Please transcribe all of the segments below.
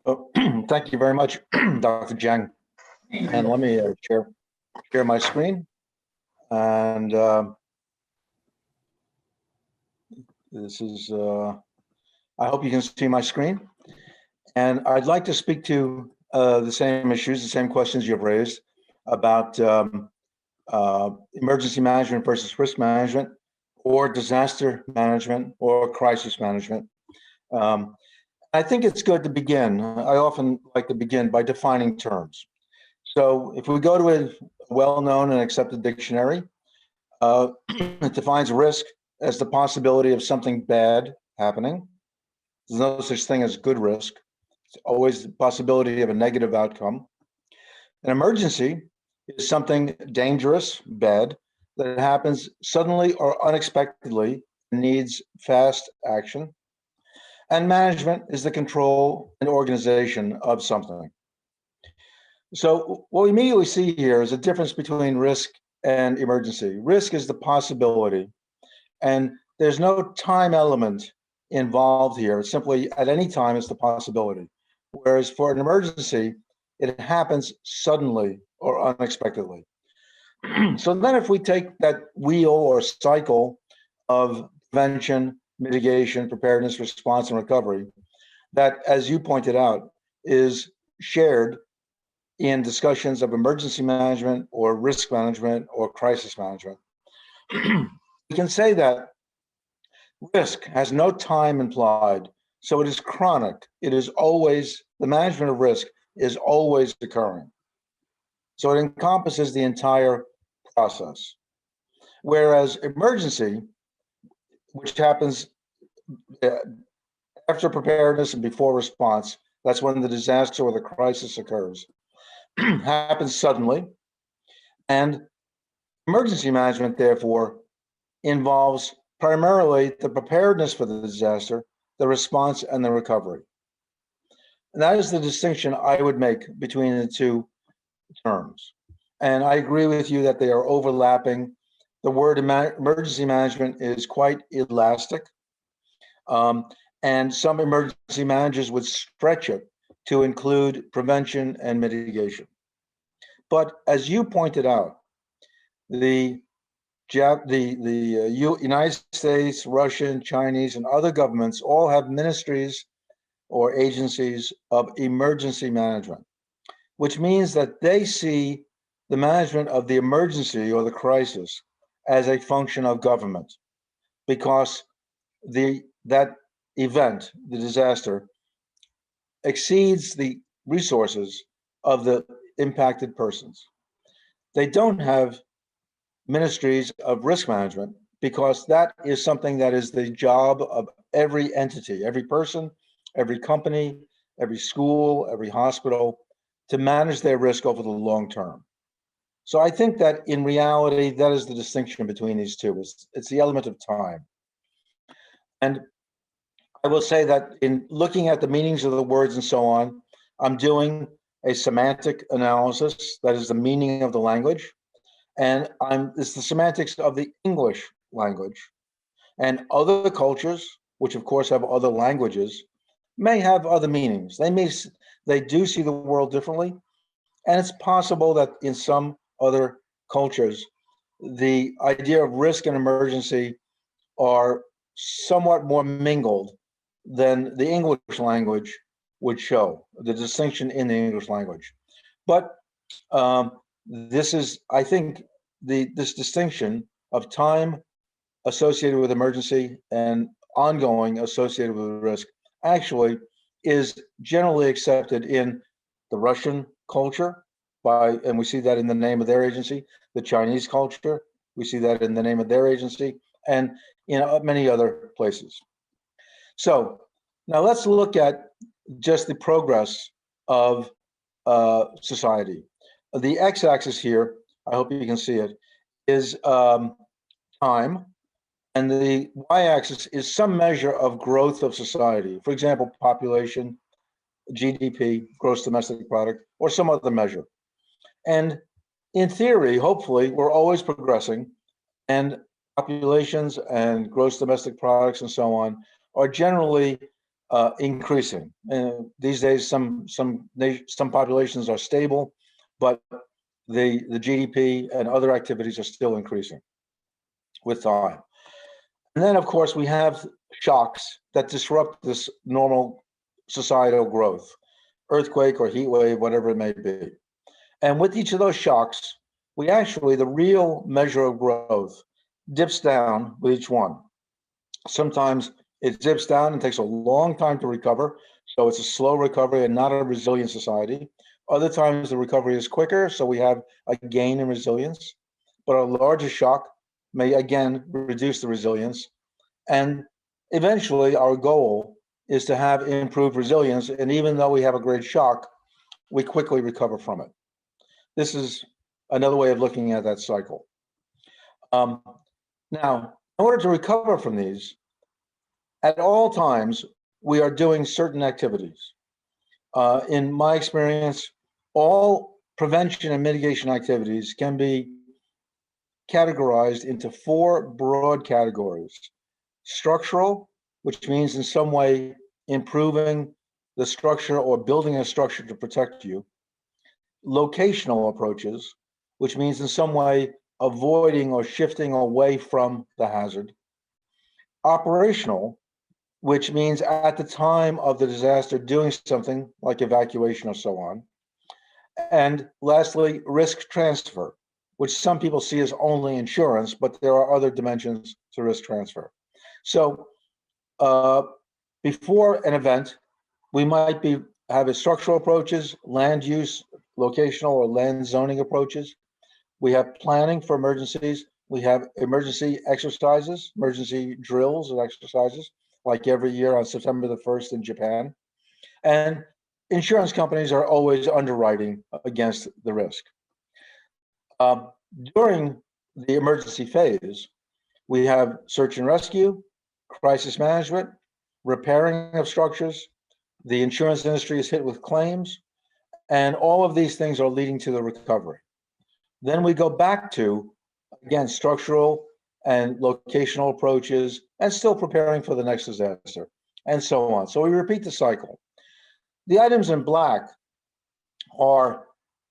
Oh, thank you very much, Dr. Jiang. And let me share my screen. And this is, I hope you can see my screen. And I'd like to speak to the same issues, the same questions you've raised about emergency management versus risk management, or disaster management, or crisis management. I think it's good to begin. I often like to begin by defining terms. So if we go to a well-known and accepted dictionary, it defines risk as the possibility of something bad happening. There's no such thing as good risk. It's always the possibility of a negative outcome. An emergency is something dangerous, bad, that happens suddenly or unexpectedly and needs fast action. And management is the control and organization of something. So what we immediately see here is a difference between risk and emergency. Risk is the possibility, and there's no time element involved here. It's simply at any time it's the possibility. Whereas for an emergency, it happens suddenly or unexpectedly. So then if we take that wheel or cycle of prevention, mitigation, preparedness, response, and recovery, that, as you pointed out, is shared in discussions of emergency management or risk management or crisis management. We can say that risk has no time implied, so it is chronic. It is always, the management of risk is always occurring. So it encompasses the entire process. Whereas emergency, which happens after preparedness and before response, that's when the disaster or the crisis occurs, happens suddenly. And emergency management, therefore, involves primarily the preparedness for the disaster, the response, and the recovery. And that is the distinction I would make between the two terms. And I agree with you that they are overlapping. The word emergency management is quite elastic. And some emergency managers would stretch it to include prevention and mitigation. But as you pointed out, the United States, Russian, Chinese, and other governments all have ministries or agencies of emergency management, which means that they see the management of the emergency or the crisis as a function of government, because that event, the disaster, exceeds the resources of the impacted persons. They don't have ministries of risk management because that is something that is the job of every entity, every person, every company, every school, every hospital, to manage their risk over the long term. So I think that in reality, that is the distinction between these two. It's the element of time. And I will say that in looking at the meanings of the words and so on, I'm doing a semantic analysis, that is the meaning of the language. And it's the semantics of the English language. And other cultures, which of course have other languages, may have other meanings. They do see the world differently. And it's possible that in some other cultures, the idea of risk and emergency are somewhat more mingled than the English language would show, the distinction in the English language. But this is, I think, this distinction of time associated with emergency and ongoing associated with risk actually is generally accepted in the Russian culture, and we see that in the name of their agency, the Chinese culture, we see that in the name of their agency, and in many other places. So now let's look at just the progress of society. The x-axis here, I hope you can see it, is time, and the y-axis is some measure of growth of society. For example, population, GDP, gross domestic product, or some other measure. And in theory, hopefully, we're always progressing, and populations and gross domestic products and so on are generally increasing. These days, some populations are stable, but the GDP and other activities are still increasing with time. And then, of course, we have shocks that disrupt this normal societal growth, earthquake or heat wave, whatever it may be. And with each of those shocks, we actually, the real measure of growth dips down with each one. Sometimes it dips down and takes a long time to recover, so it's a slow recovery and not a resilient society. Other times the recovery is quicker, so we have a gain in resilience, but a larger shock may again reduce the resilience. And eventually our goal is to have improved resilience, and even though we have a great shock, we quickly recover from it. This is another way of looking at that cycle. Now, in order to recover from these, at all times, we are doing certain activities. In my experience, all prevention and mitigation activities can be categorized into 4 broad categories. Structural, which means in some way improving the structure or building a structure to protect you. Locational approaches, which means in some way avoiding or shifting away from the hazard. Operational, which means at the time of the disaster doing something like evacuation or so on. And lastly, risk transfer, which some people see as only insurance, but there are other dimensions to risk transfer. So before an event, we might have structural approaches, land use, locational or land zoning approaches. We have planning for emergencies. We have emergency exercises, emergency drills and exercises, like every year on September the 1st in Japan. And insurance companies are always underwriting against the risk. During the emergency phase, we have search and rescue, crisis management, repairing of structures. The insurance industry is hit with claims, and all of these things are leading to the recovery. Then we go back to, again, structural and locational approaches, and still preparing for the next disaster, and so on. So we repeat the cycle. The items in black are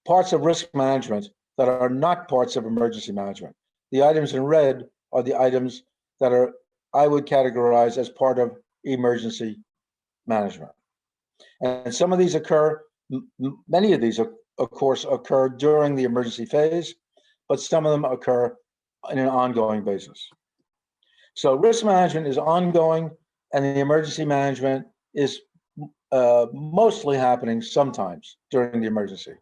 parts of risk management that are not parts of emergency management. The items in red are the items that I would categorize as part of emergency management. And some of these occur, many of these, of course, occur during the emergency phase, but some of them occur on an ongoing basis. So risk management is ongoing, and the emergency management is mostly happening sometimes during the emergency.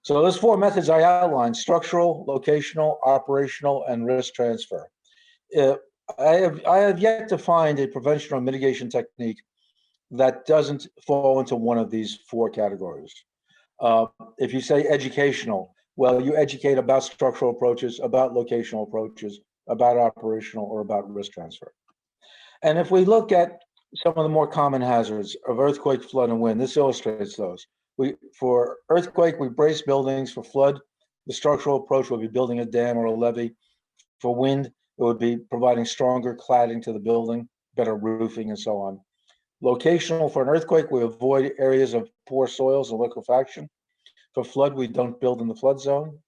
So those 4 methods I outlined: structural, locational, operational, and risk transfer. I have yet to find a prevention or mitigation technique that doesn't fall into one of these 4 categories. If you say educational, well, you educate about structural approaches, about locational approaches, about operational, or about risk transfer. And if we look at some of the more common hazards of earthquake, flood, and wind, this illustrates those. For earthquake, we brace buildings. For flood, the structural approach would be building a dam or a levee. For wind, it would be providing stronger cladding to the building, better roofing, and so on. Locational, for an earthquake, we avoid areas of poor soils and liquefaction. For flood, we don't build in the flood zone.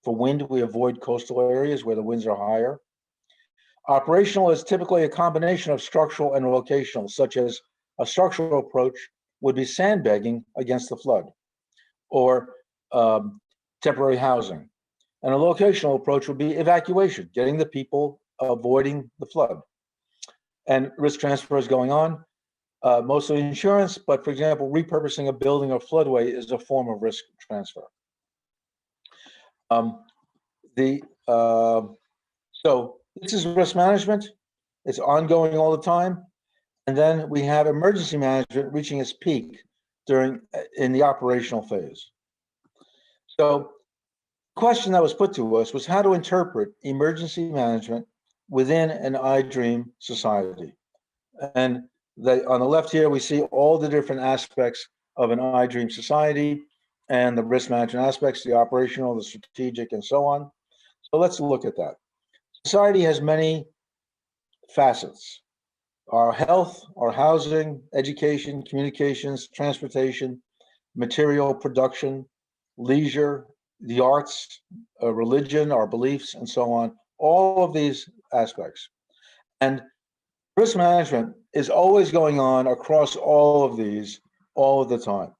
For wind, we avoid coastal areas where the winds are higher. Operational is typically a combination of structural and locational, such as a structural approach would be sandbagging against the flood, or temporary housing. And a locational approach would be evacuation, getting the people, avoiding the flood. And risk transfer is going on, mostly insurance, but for example, repurposing a building or floodway is a form of risk transfer. So this is risk management. It's ongoing all the time. And then we have emergency management reaching its peak in the operational phase. So the question that was put to us was how to interpret emergency management within an IDRiM society. And on the left here, we see all the different aspects of an IDRiM society and the risk management aspects, the operational, the strategic, and so on. So let's look at that. Society has many facets. our health, our housing, education, communications, transportation, material production, leisure, the arts, religion, our beliefs, and so on, all of these aspects. And risk management is always going on across all of these all of the time,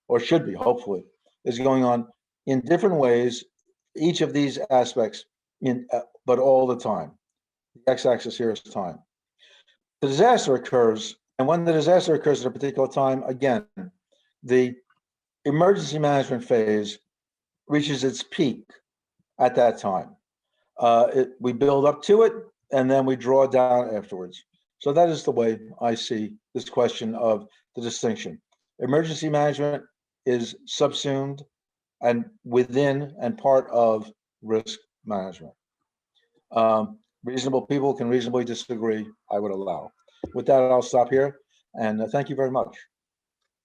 or should be, hopefully, is going on in different ways, each of these aspects, but all the time. The x-axis here is time. The disaster occurs, and when the disaster occurs at a particular time, again, the emergency management phase reaches its peak at that time. We build up to it, and then we draw down afterwards. So that is the way I see this question of the distinction. Emergency management is subsumed and within and part of risk management. Reasonable people can reasonably disagree, I would allow. With that, I'll stop here, and thank you very much.